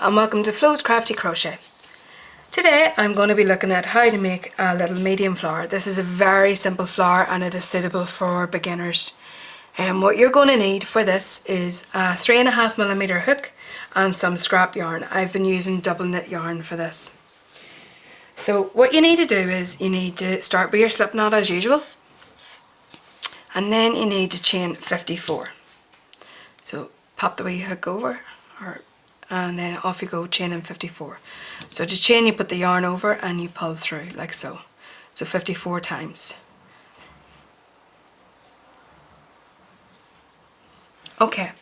and welcome to Flo's Crafty Crochet. Today I'm going to be looking at how to make a little medium flower. This is a very simple flower and it is suitable for beginners. What you're going to need for this is a 3.5mm hook and some scrap yarn. I've been using double knit yarn for this. So what you need to do is you need to start with your slip knot as usual, and then you need to chain 54. So pop the wee hook over, and then off you go, chaining 54. So to chain, you put the yarn over and you pull through like so. So 54 times. Okay,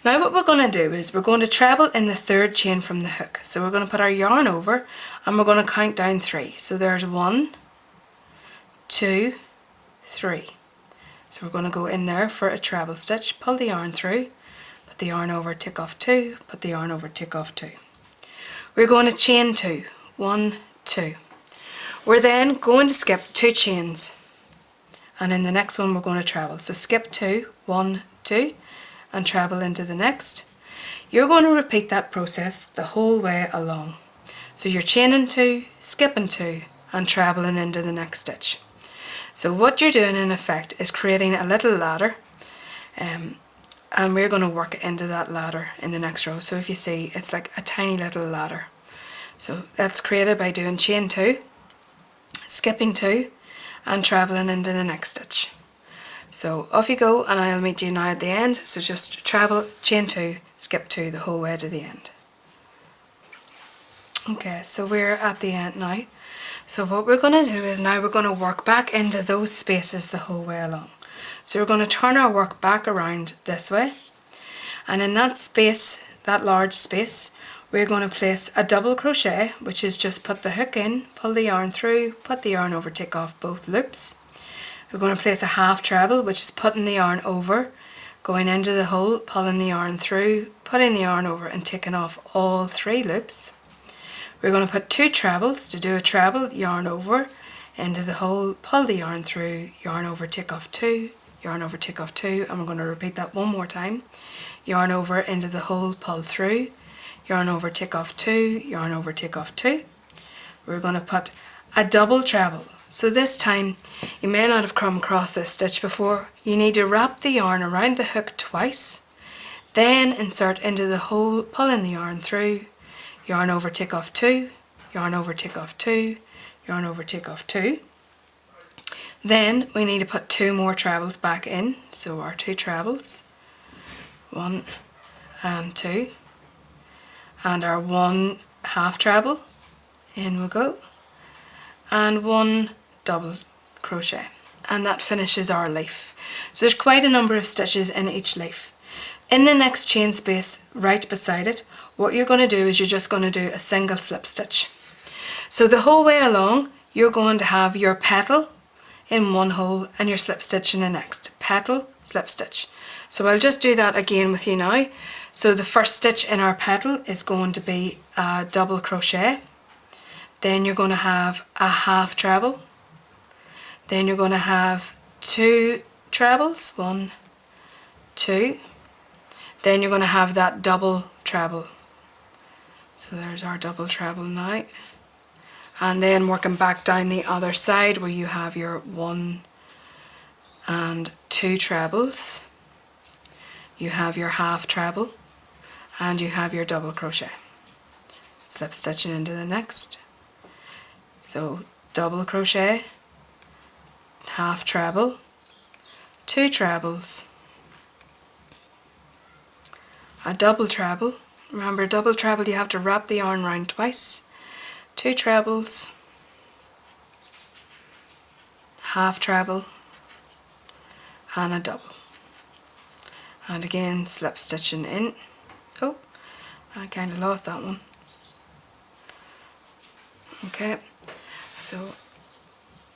now what we're going to do is we're going to treble in the third chain from the hook. So we're going to put our yarn over and we're going to count down 3. So there's 1, 2, 3. So we're going to go in there for a treble stitch, pull the yarn through, put the yarn over, tick off 2, put the yarn over, tick off 2. We're going to chain 2, 1, 2. We're then going to skip 2 chains, and in the next one we're going to treble. So skip 2, 1, 2, and treble into the next. You're going to repeat that process the whole way along. So you're chaining 2, skipping 2, and trebling into the next stitch. So what you're doing in effect is creating a little ladder, and we're going to work into that ladder in the next row. So if you see, it's like a tiny little ladder. So that's created by doing chain 2, skipping 2, and trebling into the next stitch. So off you go, and I'll meet you now at the end. So just treble, chain 2, skip 2 the whole way to the end. Okay, so we're at the end now. So what we're going to do is now we're going to work back into those spaces the whole way along. So we're going to turn our work back around this way, and in that space, that large space, we're going to place a double crochet, which is just put the hook in, pull the yarn through, put the yarn over, take off both loops. We're going to place a half treble, which is putting the yarn over, going into the hole, pulling the yarn through, putting the yarn over and taking off all 3 loops. We're going to put 2 trebles. To do a treble, yarn over, into the hole, pull the yarn through, yarn over, take off 2, yarn over, take off 2, and we're going to repeat that one more time. Yarn over into the hole, pull through, yarn over, take off 2, yarn over, take off 2. We're going to put a double treble. So this time, you may not have come across this stitch before. You need to wrap the yarn around the hook twice, then insert into the hole, pulling the yarn through, yarn over, take off 2, yarn over, take off 2, yarn over, take off 2. Then we need to put 2 more trebles back in. So our 2 trebles, 1 and 2, and our 1 half treble, in we go, and 1 double crochet, and that finishes our leaf. So there's quite a number of stitches in each leaf. In the next chain space right beside it, what you're going to do is you're just going to do a single slip stitch. So the whole way along you're going to have your petal in one hole and your slip stitch in the next. Petal, slip stitch. So I'll just do that again with you now. So the first stitch in our petal is going to be a double crochet. Then you're going to have a half treble. Then you're going to have 2 trebles, 1, 2. Then you're going to have that double treble. So there's our double treble now. And then working back down the other side where you have your 1 and 2 trebles, you have your half treble, and you have your double crochet. Slip stitching into the next. So double crochet, half treble, 2 trebles, a double treble. Remember, double treble, you have to wrap the yarn round twice. 2 trebles, half treble, and a double. And again, slip stitching in. Oh, I kind of lost that one. Okay, so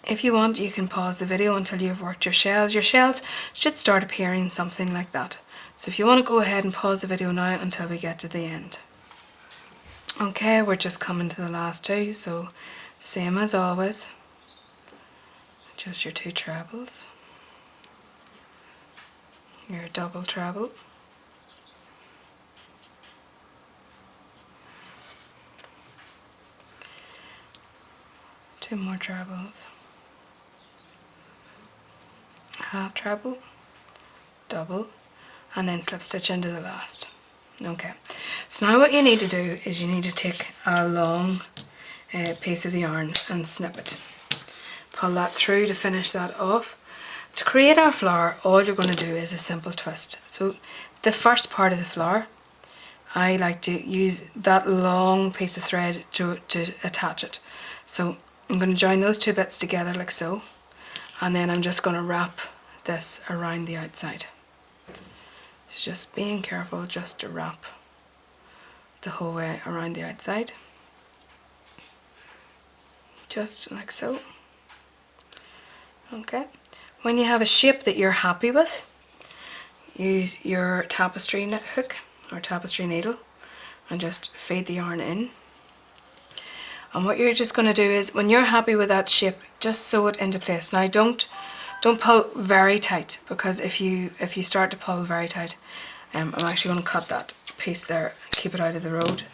if you want, you can pause the video until you've worked your shells. Your shells should start appearing something like that. So if you want to go ahead and pause the video now until we get to the end. Okay, we're just coming to the last 2, so same as always. Just your 2 trebles, your double treble, 2 more trebles, half treble, double, and then slip stitch into the last. Okay, so now what you need to do is you need to take a long piece of the yarn and snip it. Pull that through to finish that off. To create our flower, all you're going to do is a simple twist. So the first part of the flower, I like to use that long piece of thread to attach it. So I'm going to join those two bits together like so, and then I'm just going to wrap this around the outside. So just being careful just to wrap the whole way around the outside. Just like so. Okay. When you have a shape that you're happy with, use your tapestry knit hook or tapestry needle and just feed the yarn in. And what you're just going to do is, when you're happy with that shape, just sew it into place. Now don't pull very tight, because if you start to pull very tight, I'm actually going to cut that piece there, keep it out of the road,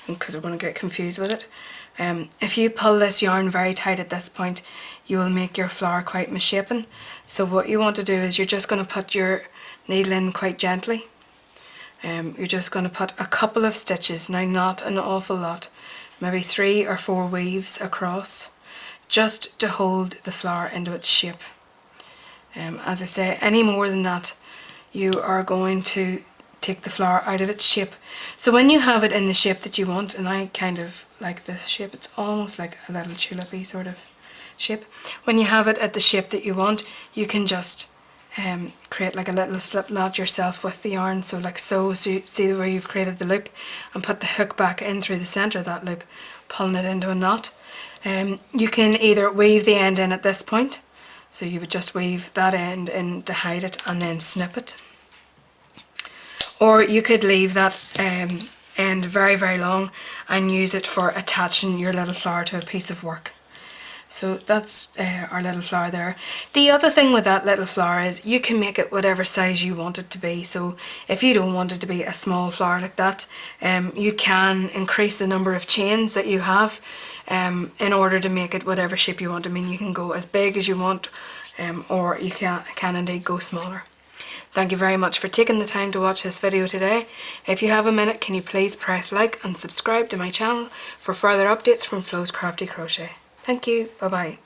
because we're going to get confused with it. If you pull this yarn very tight at this point, you will make your flower quite misshapen. So what you want to do is you're just going to put your needle in quite gently. You're just going to put a couple of stitches, now not an awful lot, maybe 3 or 4 weaves across, just to hold the flower into its shape. As I say, any more than that, you are going to take the flower out of its shape. So when you have it in the shape that you want, and I kind of like this shape, it's almost like a little tulipy sort of shape. When you have it at the shape that you want, you can just create like a little slip knot yourself with the yarn, so like so. So you see where you've created the loop, and put the hook back in through the centre of that loop, pulling it into a knot. You can either weave the end in at this point, so you would just weave that end in to hide it and then snip it. Or you could leave that end very, very long and use it for attaching your little flower to a piece of work. So that's our little flower there. The other thing with that little flower is you can make it whatever size you want it to be. So if you don't want it to be a small flower like that, you can increase the number of chains that you have in order to make it whatever shape you want. I mean, you can go as big as you want, or you can indeed go smaller. Thank you very much for taking the time to watch this video today. If you have a minute, can you please press like and subscribe to my channel for further updates from Flo's Crafty Crochet. Thank you. Bye bye.